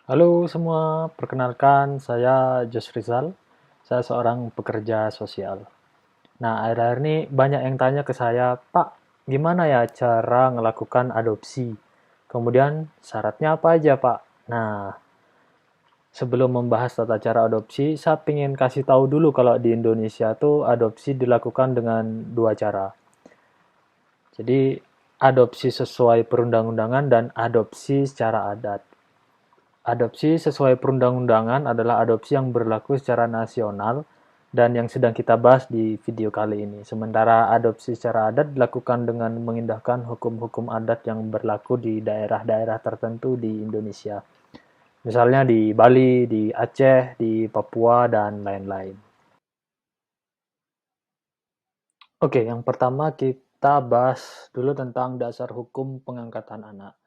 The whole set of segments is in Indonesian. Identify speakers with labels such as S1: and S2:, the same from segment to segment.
S1: Halo semua, perkenalkan saya Jos Rizal. Saya seorang pekerja sosial. Nah, akhir-akhir ini banyak yang tanya ke saya, Pak, gimana ya cara melakukan adopsi? Kemudian syaratnya apa aja, Pak? Nah, sebelum membahas tata cara adopsi, saya ingin kasih tahu dulu kalau di Indonesia tuh adopsi dilakukan dengan dua cara. Jadi, adopsi sesuai perundang-undangan dan adopsi secara adat. Adopsi sesuai perundang-undangan adalah adopsi yang berlaku secara nasional dan yang sedang kita bahas di video kali ini. Sementara adopsi secara adat dilakukan dengan mengindahkan hukum-hukum adat yang berlaku di daerah-daerah tertentu di Indonesia. Misalnya di Bali, di Aceh, di Papua, dan lain-lain. Oke, yang pertama kita bahas dulu tentang dasar hukum pengangkatan anak.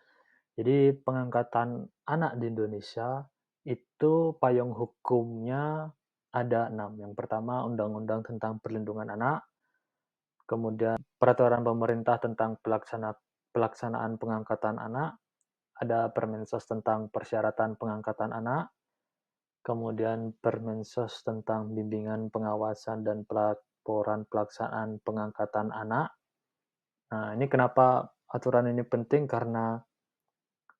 S1: Jadi pengangkatan anak di Indonesia itu payung hukumnya ada 6. Yang pertama Undang-Undang tentang Perlindungan Anak, kemudian Peraturan Pemerintah tentang pelaksanaan pengangkatan anak, ada Permensos tentang persyaratan pengangkatan anak, kemudian Permensos tentang bimbingan pengawasan dan pelaporan pelaksanaan pengangkatan anak. Nah, ini kenapa aturan ini penting karena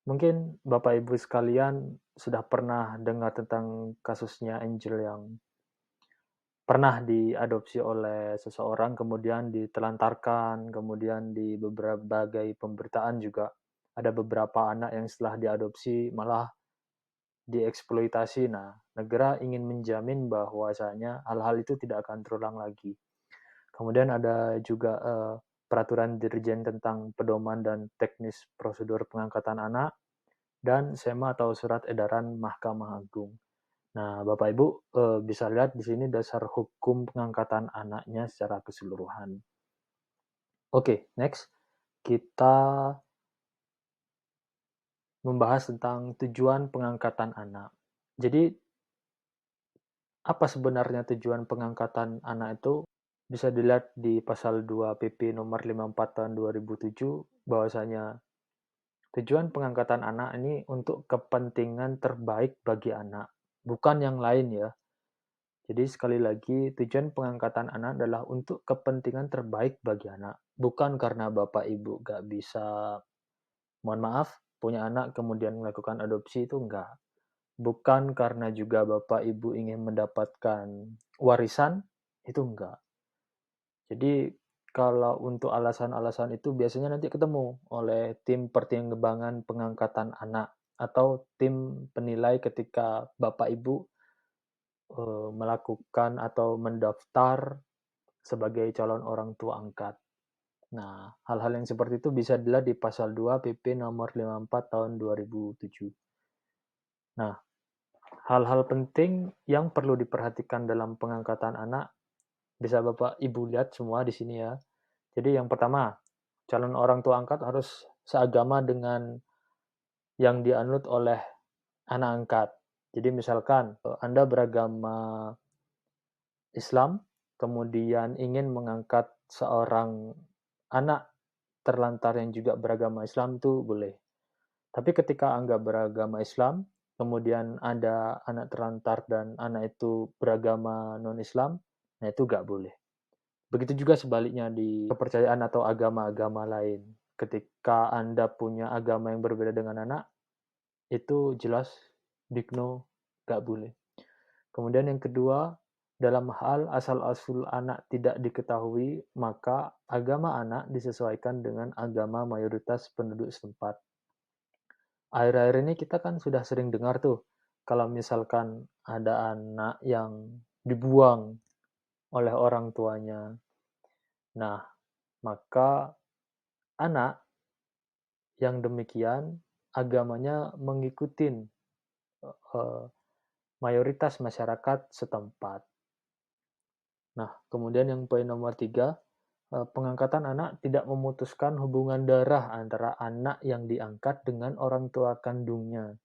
S1: mungkin Bapak Ibu sekalian sudah pernah dengar tentang kasusnya Angel yang pernah diadopsi oleh seseorang, kemudian ditelantarkan, kemudian di berbagai pemberitaan juga ada beberapa anak yang setelah diadopsi malah dieksploitasi. Nah, negara ingin menjamin bahwasanya hal-hal itu tidak akan terulang lagi. Kemudian ada juga peraturan dirjen tentang pedoman dan teknis prosedur pengangkatan anak dan SEMA atau Surat Edaran Mahkamah Agung. Nah, Bapak Ibu bisa lihat di sini dasar hukum pengangkatan anaknya secara keseluruhan. Oke, next kita membahas tentang tujuan pengangkatan anak. Jadi, apa sebenarnya tujuan pengangkatan anak itu? Bisa dilihat di pasal 2 PP nomor 54 tahun 2007 bahwasanya tujuan pengangkatan anak ini untuk kepentingan terbaik bagi anak, bukan yang lain ya. Jadi sekali lagi, tujuan pengangkatan anak adalah untuk kepentingan terbaik bagi anak. Bukan karena Bapak Ibu gak bisa, mohon maaf, punya anak kemudian melakukan adopsi itu enggak. Bukan karena juga Bapak Ibu ingin mendapatkan warisan, itu enggak. Jadi kalau untuk alasan-alasan itu biasanya nanti ketemu oleh tim pertimbangan pengangkatan anak atau tim penilai ketika Bapak Ibu melakukan atau mendaftar sebagai calon orang tua angkat. Nah, hal-hal yang seperti itu bisa dilihat di pasal 2 PP nomor 54 tahun 2007. Nah, hal-hal penting yang perlu diperhatikan dalam pengangkatan anak bisa Bapak Ibu lihat semua di sini ya. Jadi yang pertama, calon orang tua angkat harus seagama dengan yang dianut oleh anak angkat. Jadi misalkan Anda beragama Islam, kemudian ingin mengangkat seorang anak terlantar yang juga beragama Islam itu boleh. Tapi ketika Anda beragama Islam, kemudian ada anak terlantar dan anak itu beragama non-Islam, nah itu nggak boleh. Begitu juga sebaliknya di kepercayaan atau agama-agama lain. Ketika Anda punya agama yang berbeda dengan anak, itu jelas big no, nggak boleh. Kemudian yang kedua, dalam hal asal-usul anak tidak diketahui, maka agama anak disesuaikan dengan agama mayoritas penduduk setempat. Akhir-akhir ini kita kan sudah sering dengar tuh, kalau misalkan ada anak yang dibuang oleh orang tuanya. Nah, maka anak yang demikian agamanya mengikuti mayoritas masyarakat setempat. Nah, kemudian yang poin nomor 3, pengangkatan anak tidak memutuskan hubungan darah antara anak yang diangkat dengan orang tua kandungnya.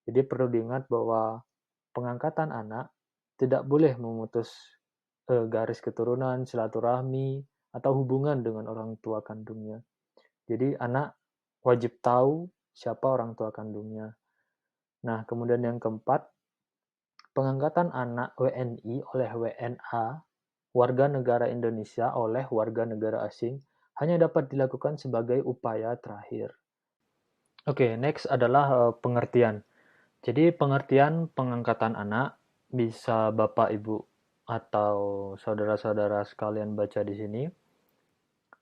S1: Jadi perlu diingat bahwa pengangkatan anak tidak boleh memutus garis keturunan, silaturahmi, atau hubungan dengan orang tua kandungnya. Jadi anak wajib tahu siapa orang tua kandungnya. Nah, kemudian yang keempat, pengangkatan anak WNI oleh WNA, warga negara Indonesia oleh warga negara asing, hanya dapat dilakukan sebagai upaya terakhir. Oke, next adalah pengertian. Jadi pengertian pengangkatan anak bisa Bapak, Ibu, atau saudara-saudara sekalian baca di sini.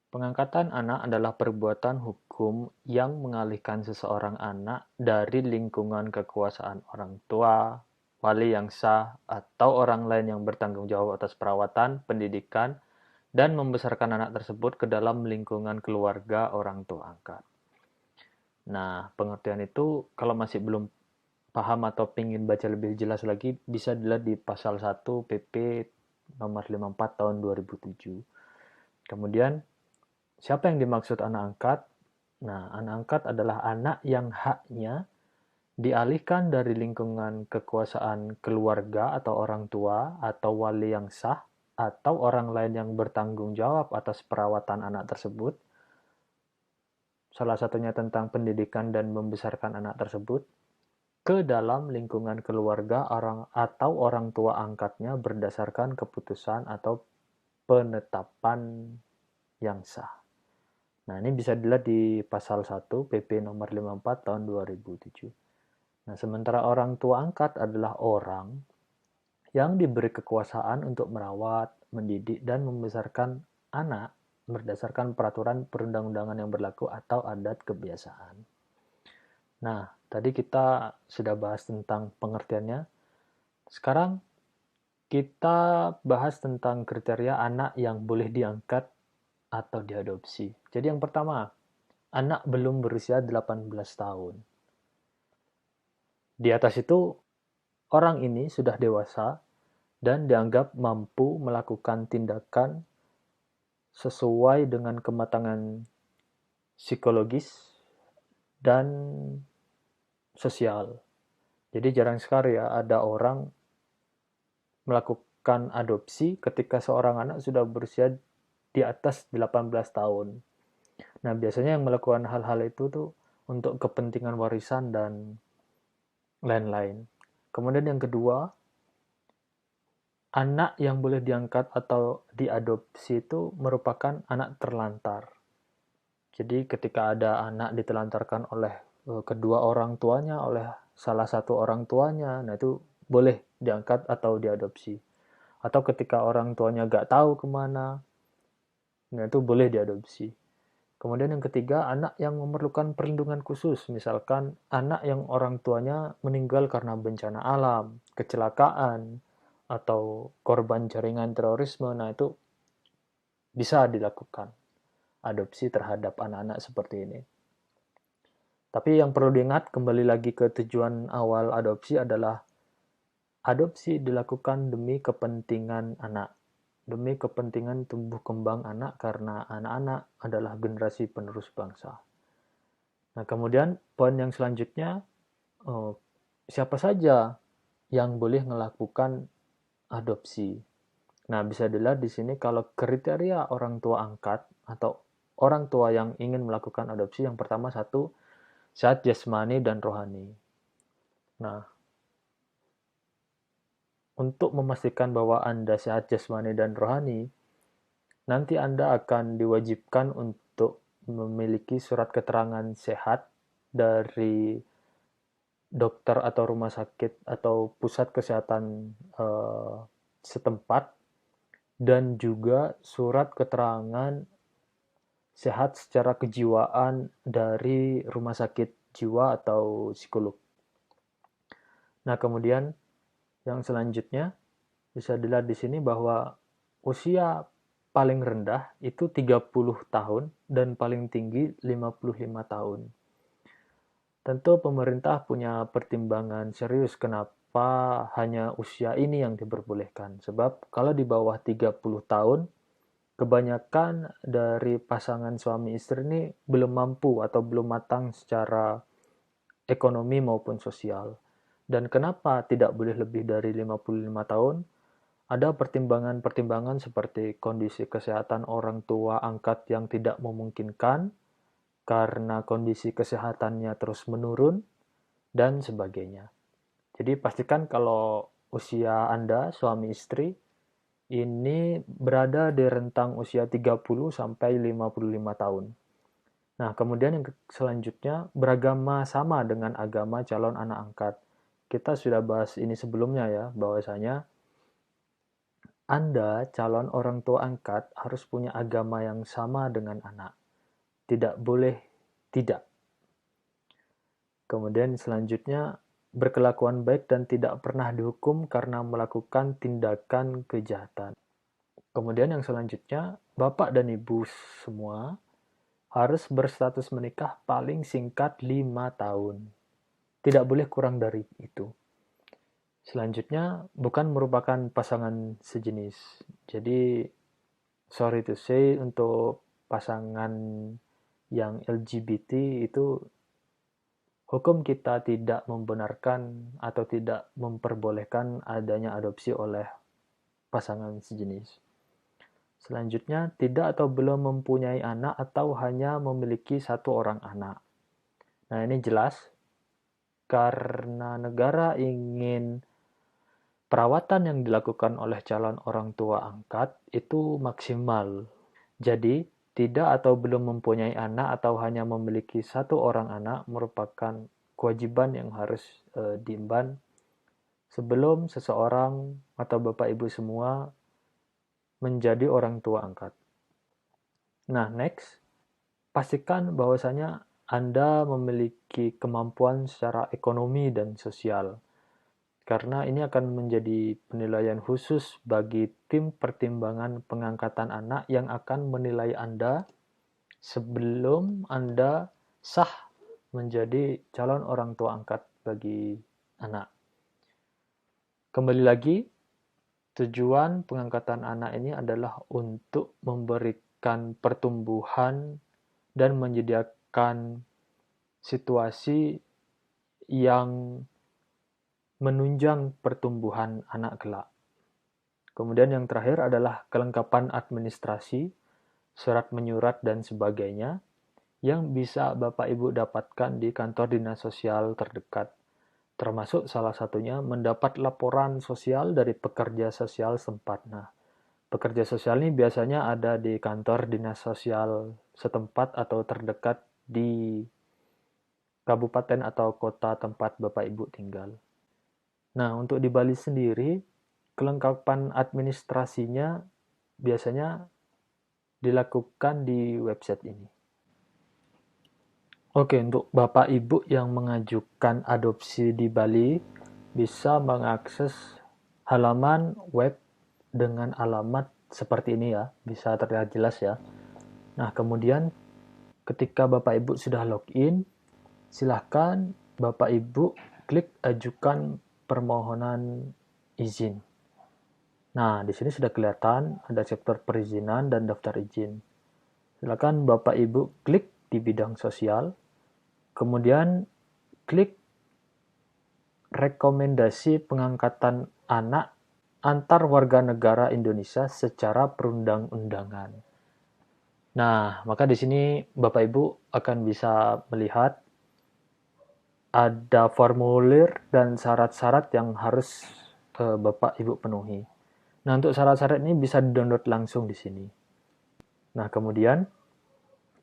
S1: Pengangkatan anak adalah perbuatan hukum yang mengalihkan seseorang anak dari lingkungan kekuasaan orang tua, wali yang sah, atau orang lain yang bertanggung jawab atas perawatan, pendidikan, dan membesarkan anak tersebut ke dalam lingkungan keluarga orang tua angkat. Nah, pengertian itu kalau masih belum paham atau ingin baca lebih jelas lagi, bisa dilihat di pasal 1 PP nomor 54 tahun 2007. Kemudian, siapa yang dimaksud anak angkat? Nah, anak angkat adalah anak yang haknya dialihkan dari lingkungan kekuasaan keluarga atau orang tua atau wali yang sah atau orang lain yang bertanggung jawab atas perawatan anak tersebut, salah satunya tentang pendidikan dan membesarkan anak tersebut, ke dalam lingkungan keluarga atau orang tua angkatnya berdasarkan keputusan atau penetapan yang sah. Nah, ini bisa dilihat di pasal 1 PP nomor 54 tahun 2007. Nah, sementara orang tua angkat adalah orang yang diberi kekuasaan untuk merawat, mendidik, dan membesarkan anak berdasarkan peraturan perundang-undangan yang berlaku atau adat kebiasaan. Nah, tadi kita sudah bahas tentang pengertiannya. Sekarang kita bahas tentang kriteria anak yang boleh diangkat atau diadopsi. Jadi yang pertama, anak belum berusia 18 tahun. Di atas itu, orang ini sudah dewasa dan dianggap mampu melakukan tindakan sesuai dengan kematangan psikologis dan sosial. Jadi jarang sekali ya ada orang melakukan adopsi ketika seorang anak sudah berusia di atas 18 tahun. Nah, biasanya yang melakukan hal-hal itu tuh untuk kepentingan warisan dan lain-lain. Kemudian yang kedua, anak yang boleh diangkat atau diadopsi itu merupakan anak terlantar. Jadi ketika ada anak ditelantarkan oleh kedua orang tuanya, oleh salah satu orang tuanya, nah itu boleh diangkat atau diadopsi. Atau ketika orang tuanya nggak tahu kemana, nah itu boleh diadopsi. Kemudian yang ketiga, anak yang memerlukan perlindungan khusus, misalkan anak yang orang tuanya meninggal karena bencana alam, kecelakaan, atau korban jaringan terorisme, nah itu bisa dilakukan adopsi terhadap anak-anak seperti ini. Tapi yang perlu diingat, kembali lagi ke tujuan awal adopsi adalah adopsi dilakukan demi kepentingan anak, demi kepentingan tumbuh kembang anak karena anak-anak adalah generasi penerus bangsa. Nah, kemudian poin yang selanjutnya, siapa saja yang boleh melakukan adopsi. Nah, bisa dilihat di sini kalau kriteria orang tua angkat atau orang tua yang ingin melakukan adopsi, yang pertama satu, sehat jasmani dan rohani. Nah, untuk memastikan bahwa Anda sehat jasmani dan rohani, nanti Anda akan diwajibkan untuk memiliki surat keterangan sehat dari dokter atau rumah sakit atau pusat kesehatan setempat, dan juga surat keterangan sehat secara kejiwaan dari rumah sakit jiwa atau psikolog. Nah, kemudian yang selanjutnya bisa dilihat di sini bahwa usia paling rendah itu 30 tahun dan paling tinggi 55 tahun. Tentu pemerintah punya pertimbangan serius kenapa hanya usia ini yang diperbolehkan. Sebab kalau di bawah 30 tahun, kebanyakan dari pasangan suami istri ini belum mampu atau belum matang secara ekonomi maupun sosial. Dan kenapa tidak boleh lebih dari 55 tahun? Ada pertimbangan-pertimbangan seperti kondisi kesehatan orang tua angkat yang tidak memungkinkan karena kondisi kesehatannya terus menurun, dan sebagainya. Jadi pastikan kalau usia Anda, suami istri, ini berada di rentang usia 30 sampai 55 tahun. Nah, kemudian yang selanjutnya, beragama sama dengan agama calon anak angkat. Kita sudah bahas ini sebelumnya ya, bahwasanya Anda, calon orang tua angkat, harus punya agama yang sama dengan anak. Tidak boleh tidak. Kemudian selanjutnya, berkelakuan baik dan tidak pernah dihukum karena melakukan tindakan kejahatan. Kemudian yang selanjutnya, bapak dan ibu semua harus berstatus menikah paling singkat 5 tahun. Tidak boleh kurang dari itu. Selanjutnya, bukan merupakan pasangan sejenis. Jadi, sorry to say, untuk pasangan yang LGBT itu, hukum kita tidak membenarkan atau tidak memperbolehkan adanya adopsi oleh pasangan sejenis. Selanjutnya, tidak atau belum mempunyai anak atau hanya memiliki satu orang anak. Nah, ini jelas karena negara ingin perawatan yang dilakukan oleh calon orang tua angkat itu maksimal. Jadi, tidak atau belum mempunyai anak atau hanya memiliki satu orang anak merupakan kewajiban yang harus diemban sebelum seseorang atau bapak ibu semua menjadi orang tua angkat. Nah, next, pastikan bahwasanya Anda memiliki kemampuan secara ekonomi dan sosial. Karena ini akan menjadi penilaian khusus bagi tim pertimbangan pengangkatan anak yang akan menilai Anda sebelum Anda sah menjadi calon orang tua angkat bagi anak. Kembali lagi, tujuan pengangkatan anak ini adalah untuk memberikan pertumbuhan dan menyediakan situasi yang menunjang pertumbuhan anak kelak. Kemudian yang terakhir adalah kelengkapan administrasi, surat menyurat dan sebagainya yang bisa Bapak Ibu dapatkan di kantor dinas sosial terdekat. Termasuk salah satunya mendapat laporan sosial dari pekerja sosial setempat. Nah, pekerja sosial ini biasanya ada di kantor dinas sosial setempat atau terdekat di kabupaten atau kota tempat Bapak Ibu tinggal. Nah, untuk di Bali sendiri, kelengkapan administrasinya biasanya dilakukan di website ini. Oke, untuk Bapak Ibu yang mengajukan adopsi di Bali, bisa mengakses halaman web dengan alamat seperti ini ya, bisa terlihat jelas ya. Nah, kemudian ketika Bapak Ibu sudah login, silahkan Bapak Ibu klik ajukan permohonan izin. Nah, di sini sudah kelihatan ada chapter perizinan dan daftar izin. Silakan Bapak Ibu klik di bidang sosial, kemudian klik rekomendasi pengangkatan anak antar warga negara Indonesia secara perundang-undangan. Nah, maka di sini Bapak Ibu akan bisa melihat ada formulir dan syarat-syarat yang harus Bapak Ibu penuhi. Nah, untuk syarat-syarat ini bisa di-download langsung di sini. Nah, kemudian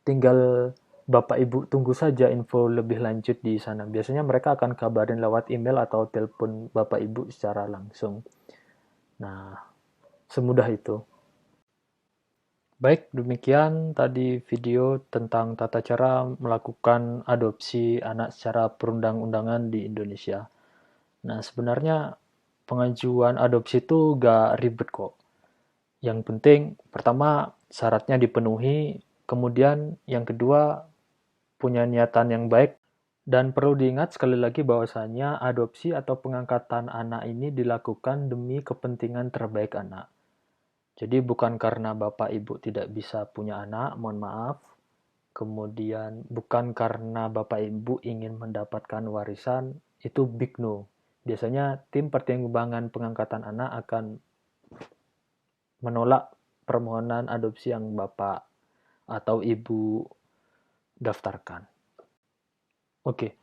S1: tinggal Bapak Ibu tunggu saja info lebih lanjut di sana. Biasanya mereka akan kabarin lewat email atau telepon Bapak Ibu secara langsung. Nah, semudah itu. Baik, demikian tadi video tentang tata cara melakukan adopsi anak secara perundang-undangan di Indonesia. Nah, sebenarnya pengajuan adopsi itu gak ribet kok. Yang penting, pertama, syaratnya dipenuhi, kemudian yang kedua, punya niatan yang baik, dan perlu diingat sekali lagi bahwasanya adopsi atau pengangkatan anak ini dilakukan demi kepentingan terbaik anak. Jadi bukan karena Bapak Ibu tidak bisa punya anak, mohon maaf. Kemudian bukan karena Bapak Ibu ingin mendapatkan warisan, itu big no. Biasanya tim pertimbangan pengangkatan anak akan menolak permohonan adopsi yang Bapak atau Ibu daftarkan. Oke,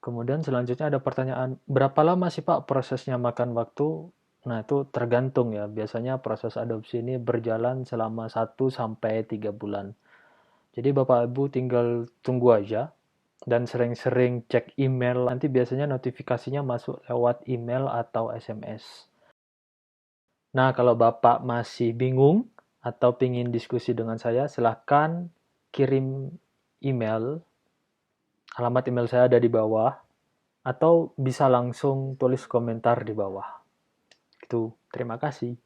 S1: Kemudian selanjutnya ada pertanyaan, berapa lama sih Pak prosesnya makan waktu? Nah, itu tergantung ya. Biasanya proses adopsi ini berjalan selama 1 sampai 3 bulan. Jadi Bapak Ibu tinggal tunggu aja dan sering-sering cek email. Nanti biasanya notifikasinya masuk lewat email atau SMS. Nah, kalau Bapak masih bingung atau ingin diskusi dengan saya, silahkan kirim email. Alamat email saya ada di bawah. Atau bisa langsung tulis komentar di bawah. Itu, terima kasih.